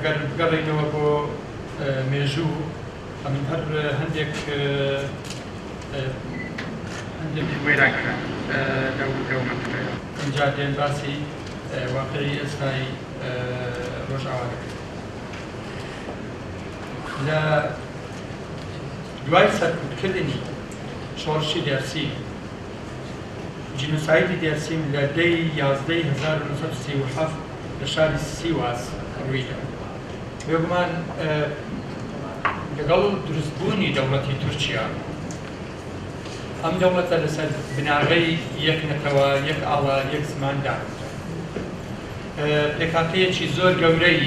ئەگەر بگەڕێنەوە بۆ مێژوو ئەمن هەر هەندێک وێراکرا لەو منطقەیە ئینجا دێن باسی واقعی ئێستای ڕۆژئاوا دەکەین. لە دوای سەرکوتکردنی شۆڕشی دێرسیم جینۆسایدی دێرسیم لە 11/1937 لە شاری سیواس ڕوویدا. بێگومان لەگەڵ دروستبوونی دەوڵەتی تورکیا ئەم دەوڵەتە لەسەر بناغەی یەک نەتەوە یەک ئاڵا یەک زماندا پێکهاتەیەکی زۆر گەورەی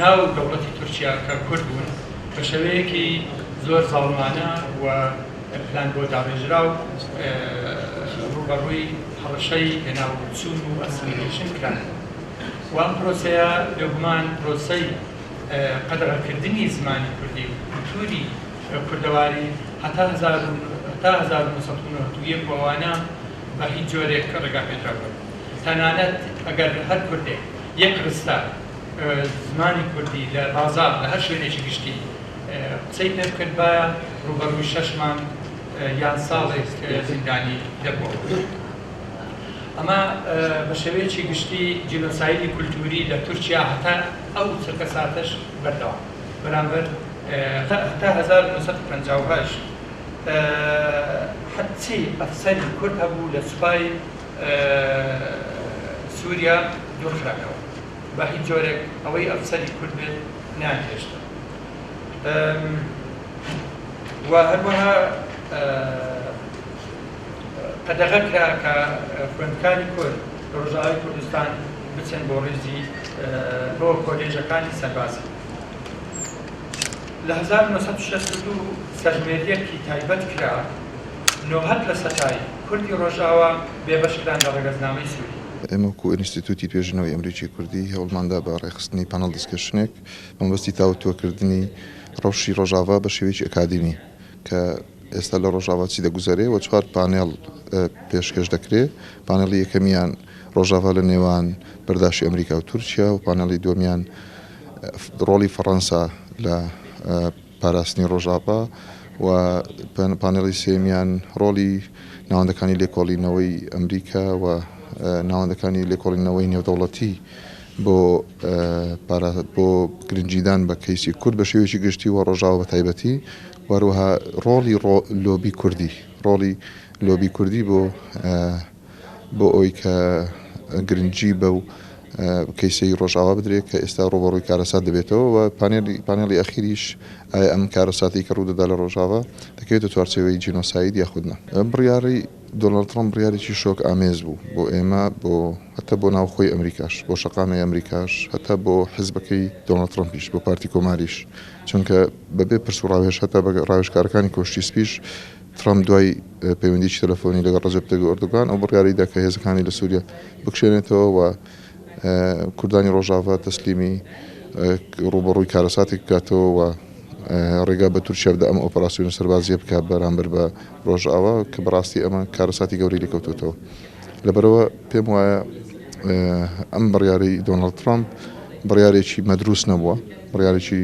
ناو دەوڵەتی تورکیا کە کورد بوون بە شێوەیەکی زۆر زاڵمانە و پلان بۆ داڕێژرا و ڕوبەڕووی هەڵەشەی لەناوچوون و ئەسیمیلیشن کران. و ئەم پرۆسەیە بێگومان پرۆسەی قەدەغەکردنی زمانی کوردی و کولتوری کوردەواری هەتا 1991 بۆوانە بە هیچ جۆرێک ڕێگا پێدراوە. تەنانەت ئەگەر هەر کوردێک یەک ڕستە زمانی کوردی لە بازار لە هەر شوێنێکی گشتی قسەی پێ بکرد بایە ڕوبەڕووی 6 مانگ یان ساڵێک زیندانی دەبووە. ئەمە بە شێوەیەکی گشتی جینۆسایدی کولتوری لە تورکیا هەتا ئەو چرکە ساتەش بەردەوام بەرامبەر هەتا 1958 حەچی ئەفسەری کورد هەبوو لە سوپای سووریا دوورخراکەوە بە هیچ جۆرێک ئەوەی ئەفسەری کورد بێت نانهێشتا. و هەروەها قەدەغە کرا کە خوێندکاری کورد ڕۆژاوای کوردستان بچن بۆ ڕێزی بۆ کۆلێژەکانی سەربازی. لە 1962 سەرژمێریەکی تایبەت کرا نۆهەت لە سەتای کوردی ڕۆژاوا بێبەشکران لە ڕێگەزنامەی سووری. ئێمە وەکو ئینستیتوتی توێژینەوەی ئەمریکی کوردی هەوڵماندا بە ڕێخستنی پانەڵ دیسکشنێک مەبەستی تاوتوەکردنی ڕەوشی ڕۆژاوا بە شێوەیەکی ئەکادیمی کە ئێستا لە ڕۆژاوا چی دەگوزارێ و 4 پانێڵ پێشکەش دەکرێت. پانێڵی یەکەمیان ڕۆژاوا لە نێوان بەرداشتی ئەمریکا و تورکیا و پانێڵی دووەمیان ڕۆڵی فەڕەنسا لە پاراستنی ڕۆژاوا و پانێڵی سێمیان ڕۆڵی ناوەندەکانی لێکۆڵینەوەی ئەمریکا و ناوەندەکانی لێکۆڵینەوەی نێودەوڵەتی بۆ گرنگیدان بە کەیسی کورد بە شێوەیەکی گشتی و ڕۆژاوا بە تایبەتی وەروەها ڕۆڵی لۆبی کوردی لۆبی کوردی بۆ ئەوی کە گرنگی بە و کەیسەی ڕۆژاوا بدرێت کە ئێستا ڕۆبەڕووی کارەسات دەبێتەوە و پانێڵی ئەخیریش ئایا ئەم کارەساتی کە ڕوودەدا لە ڕۆژاوا دەکەوێتە چوارچێوەی جینۆساید یاخودنا. بڕیاری دۆناڵد ترامپ بڕیارێکی شۆک ئامێز بوو بۆ ئێمە هەتا بۆ ناوخۆی ئەمریکاش بۆ شەقامی ئەمریکاش هەتا بۆ حزبەکەی دۆناڵد ترامپیش بۆ پارتی کۆماریش چونکە بەبێ پرس و ڕاوێژ هەتا بە ڕاوێژکارەکانی کۆشتی سپیش ترامپ دوای پەیوەندیی تەلەفۆنی لەگەڵ ڕەجەب تەیب ئەردۆغان ئەو بڕیاریدا کە هێزەکانی لە سووریا بکشێنێتەوە و کوردانی ڕۆژاوا تەسلیمی ڕوبەڕووی کارەساتێک بکاتەوە و ڕێگا بە تورکیا بدە ئەم ئۆپەراسیۆنە سەربازیە بکات بەرامبەر بە ڕۆژئاوا کە بەڕاستی ئەمە کارەساتی گەورەی لێکەوتوتەوە. لەبەرەوە پێم وایە ئەم بڕیاری دۆناڵد ترامپ بڕیارێکی مەدروس نەبووە، بڕیارێکی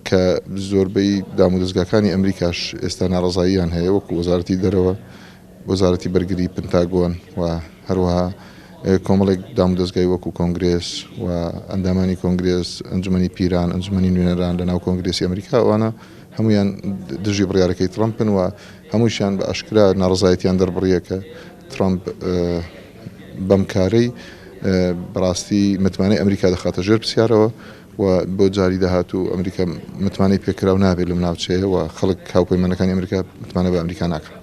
کە زۆربەی دامودەستگاکانی ئەمریکاش ئێستا ناڕەزاییان هەیە وەکو وەزارەتی دەرەوە، وەزارەتی بەرگری پنتاگۆن و هەروەها کۆمەڵێک دامودەستگای وەکو کۆنگرێس و ئەندامانی کۆنگرێس، ئەنجومەنی پیران، ئەنجومەنی نوێنەران لە ناو کۆنگرێسی ئەمریکا ئەوانە هەمویان دژی بڕیارەکەی ترامپن و هەمووشیان بە ئاشکرا ناڕەزایەتیان دەربڕیە کە ترامپ بەم کارەی بەڕاستی متمانەی ئەمریکا دەخاتە ژێر پرسیارەوە و بۆ جاری داهاتوو ئەمریکا متمانەی پێکراو نابێت لەم ناوچەیە و خەڵک هاوپەیمانەکانی ئەمریکا متمانە بە ئەمریکا ناکەن.